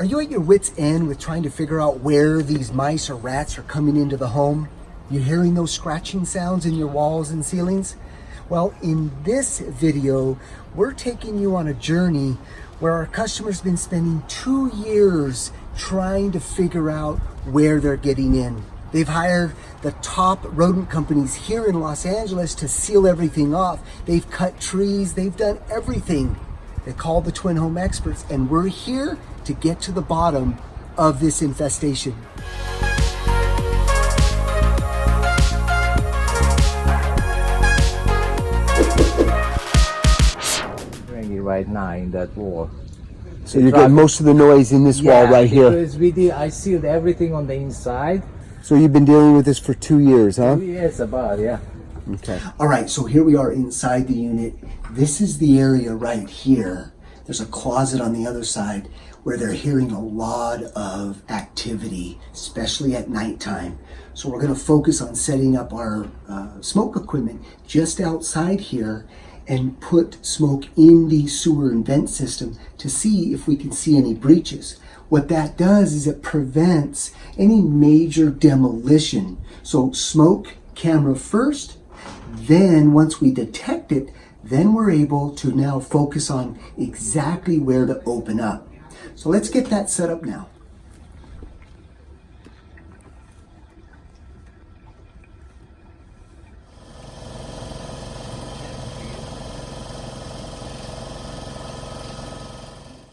Are you at your wit's end with trying to figure out where these mice or rats are coming into the home? You're hearing those scratching sounds in your walls and ceilings? Well, in this video, we're taking you on a journey where our customer's been spending 2 years trying to figure out where they're getting in. They've hired the top rodent companies here in Los Angeles to seal everything off. They've cut trees, they've done everything. They called the Twin Home experts, and we're here to get to the bottom of this infestation. Right now in that wall. So you're getting most of the noise in this wall right here. Because I sealed everything on the inside. So you've been dealing with this for 2 years, huh? 2 years about, yeah. Okay. All right, so here we are inside the unit. This is the area right here. There's a closet on the other side where they're hearing a lot of activity, especially at nighttime. So we're going to focus on setting up our smoke equipment just outside here and put smoke in the sewer and vent system to see if we can see any breaches. What that does is it prevents any major demolition. So smoke camera first, then once we detect it, then we're able to now focus on exactly where to open up. So let's get that set up now.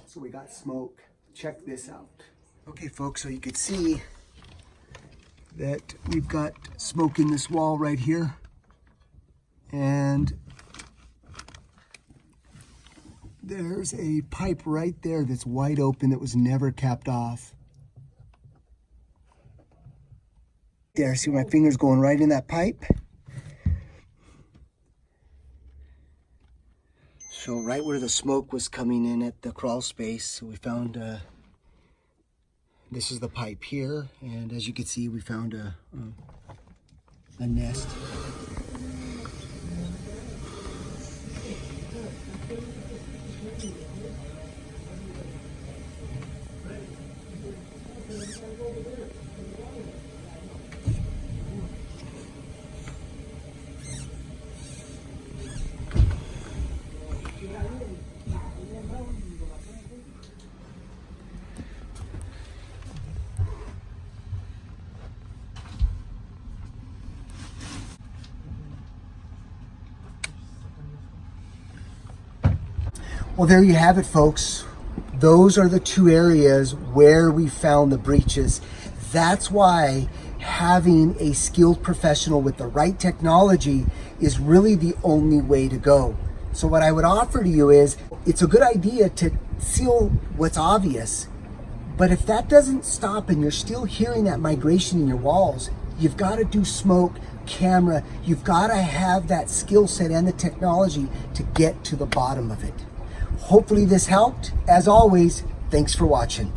So we got smoke. Check this out. Okay folks, so you can see that we've got smoke in this wall right here. And there's a pipe right there that's wide open that was never capped off. There, see my finger's going right in that pipe? So right where the smoke was coming in at the crawl space, so we found, this is the pipe here, and as you can see, we found a nest. Well, there you have it, folks. Those are the 2 areas where we found the breaches. That's why having a skilled professional with the right technology is really the only way to go. So what I would offer to you is, it's a good idea to seal what's obvious, but if that doesn't stop and you're still hearing that migration in your walls, you've got to do smoke, camera, you've got to have that skill set and the technology to get to the bottom of it. Hopefully this helped. As always, thanks for watching.